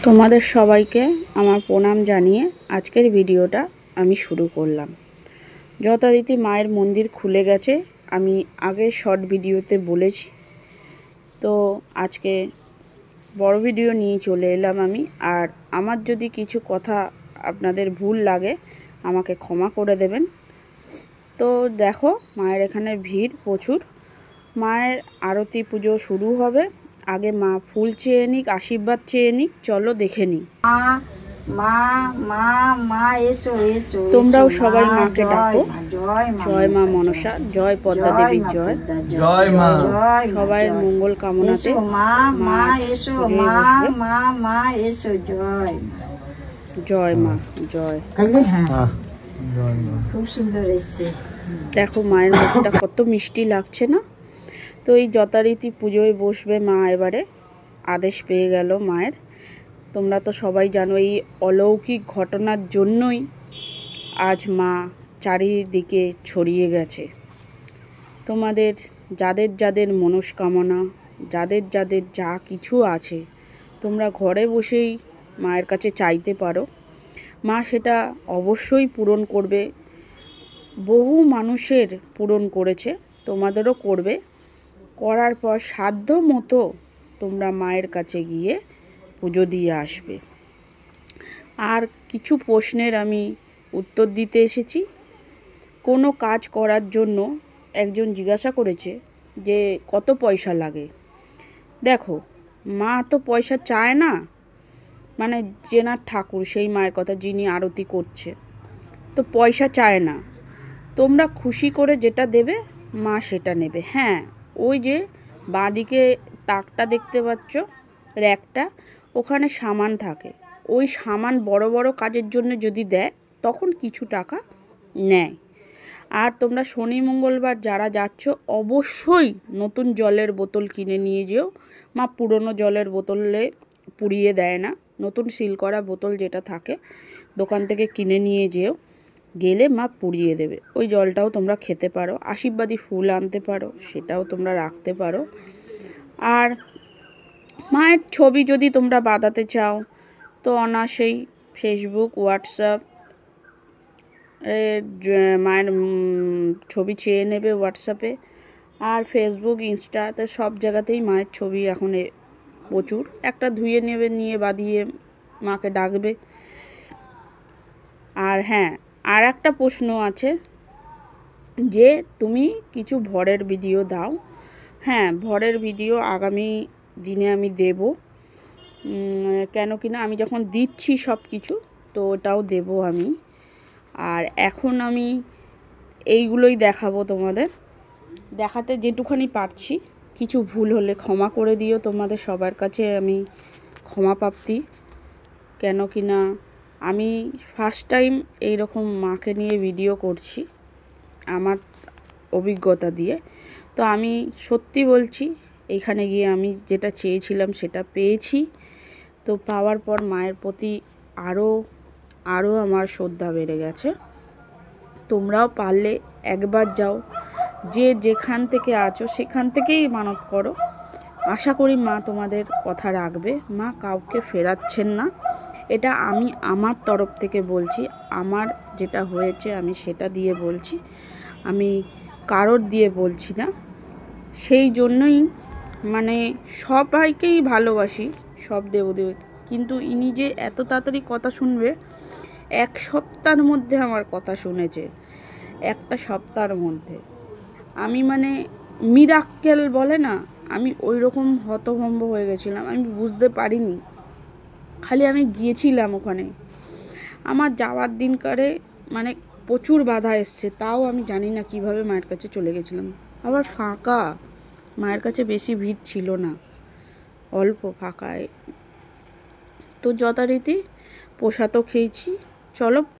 তোমাদের সবাইকে আমার প্রণাম জানিয়ে আজকের ভিডিওটা আমি শুরু করলাম। যথারীতি মায়ের মন্দির খুলে গেছে, আমি আগে শর্ট ভিডিওতে বলেছি। তো আজকে বড় ভিডিও নিয়ে চলে এলাম আমি। আর আমার যদি কিছু কথা আপনাদের ভুল লাগে আমাকে ক্ষমা করে দেবেন। তো দেখো, মায়ের এখানে ভিড় প্রচুর। মায়ের আরতি পুজো শুরু হবে। আগে মা ফুল চেয়ে নিক, আশীর্বাদ চেয়ে নিক, চলো দেখে নিই। মা মা মা এসো এসো, তোমরাও সবাই মাকে ডাকো। জয় মা মনসা, জয় পদ্মা দেবীর জয়, জয় মা। সবাই মঙ্গল কামনাতে মা মা এসো, মা মা মা এসো, জয় জয় মা জয়। খুব সুন্দর এসছে। দেখো মায়ের মুখটা কত মিষ্টি লাগছে না? তো এই যথারীতি পুজোয় বসবে মা। এবারে আদেশ পেয়ে গেল মায়ের। তোমরা তো সবাই জানো এই অলৌকিক ঘটনার জন্যই আজ মা চারিদিকে ছড়িয়ে গেছে। তোমাদের যাদের যাদের মনস্কামনা, যাদের যাদের যা কিছু আছে, তোমরা ঘরে বসেই মায়ের কাছে চাইতে পারো। মা সেটা অবশ্যই পূরণ করবে। বহু মানুষের পূরণ করেছে, তোমাদেরও করবে। করার পর সাধ্য মতো তোমরা মায়ের কাছে গিয়ে পুজো দিয়ে আসবে। আর কিছু প্রশ্নের আমি উত্তর দিতে এসেছি। কোনো কাজ করার জন্য একজন জিজ্ঞাসা করেছে যে কত পয়সা লাগে। দেখো, মা তো পয়সা চায় না, মানে জেনার ঠাকুর, সেই মায়ের কথা যিনি আরতি করছে, তো পয়সা চায় না। তোমরা খুশি করে যেটা দেবে মা সেটা নেবে। হ্যাঁ, ওই যে বাঁদিকে তাকটা দেখতে পাচ্ছ, র্যাকটা, ওখানে সামান থাকে। ওই সামান বড় বড় কাজের জন্য যদি দেয় তখন কিছু টাকা নেয়। আর তোমরা শনি মঙ্গলবার যারা যাচ্ছ অবশ্যই নতুন জলের বোতল কিনে নিয়ে যেও। মা পুরনো জলের বোতলে পুড়িয়ে দেয় না, নতুন সিল করা বোতল যেটা থাকে দোকান থেকে কিনে নিয়ে যেও। গেলে মা পুড়িয়ে দেবে। ওই জলটাও তোমরা খেতে পারো। আশীর্বাদী ফুল আনতে পারো, সেটাও তোমরা রাখতে পারো। আর মায়ের ছবি যদি তোমরা বাঁধাতে চাও তো অনায়াসেই ফেসবুক, হোয়াটসঅ্যাপ মায়ের ছবি চেয়ে নেবে হোয়াটসঅ্যাপে। আর ফেসবুক, ইনস্টাতে সব জায়গাতেই মায়ের ছবি এখন প্রচুর। একটা ধুয়ে নেবে, নিয়ে বাঁধিয়ে মাকে ডাকবে। আর হ্যাঁ, আর একটা প্রশ্ন আছে যে তুমি কিছু ভরের ভিডিও দাও। হ্যাঁ, ভরের ভিডিও আগামী দিনে আমি দেব। কেন কিনা আমি যখন দিচ্ছি সব কিছু, তো ওটাও দেব আমি। আর এখন আমি এইগুলোই দেখাবো তোমাদের, দেখাতে যেটুখানি পারছি। কিছু ভুল হলে ক্ষমা করে দিও। তোমাদের সবার কাছে আমি ক্ষমা প্রার্থী। কেন কিনা আমি ফার্স্ট টাইম এইরকম মাকে নিয়ে ভিডিও করছি আমার অভিজ্ঞতা দিয়ে। তো আমি সত্যি বলছি, এখানে গিয়ে আমি যেটা চেয়েছিলাম সেটা পেয়েছি। তো পাওয়ার পর মায়ের প্রতি আরও আমার শ্রদ্ধা বেড়ে গেছে। তোমরাও পারলে একবার যাও, যে যেখান থেকে আছো সেখান থেকেই মানত করো। আশা করি মা তোমাদের কথা রাখবে। মা কাউকে ফেরাচ্ছেন না, এটা আমি আমার তরফ থেকে বলছি। আমার যেটা হয়েছে আমি সেটা দিয়ে বলছি, আমি কারোর দিয়ে বলছি না। সেই জন্যই মানে সবাইকেই ভালোবাসি, সব দেবদেবী। কিন্তু ইনি যে এত তাড়াতাড়ি কথা শুনবে, এক সপ্তাহের মধ্যে আমার কথা শুনেছে। একটা সপ্তাহের মধ্যে আমি মানে মিরাক্কেল বলে না, আমি ওই রকম হতভম্ব হয়ে গেছিলাম। আমি বুঝতে পারিনি, খালি আমি গিয়েছিলাম ওখানে। আমার যাওয়ার দিনকারে মানে প্রচুর বাধা এসছে, তাও আমি জানি না কিভাবে মায়ের কাছে চলে গেছিলাম। আবার ফাঁকা, মায়ের কাছে বেশি ভিড় ছিল না, অল্প ফাঁকায়। তো যথারীতি প্রসাদও খেয়েছি। চলো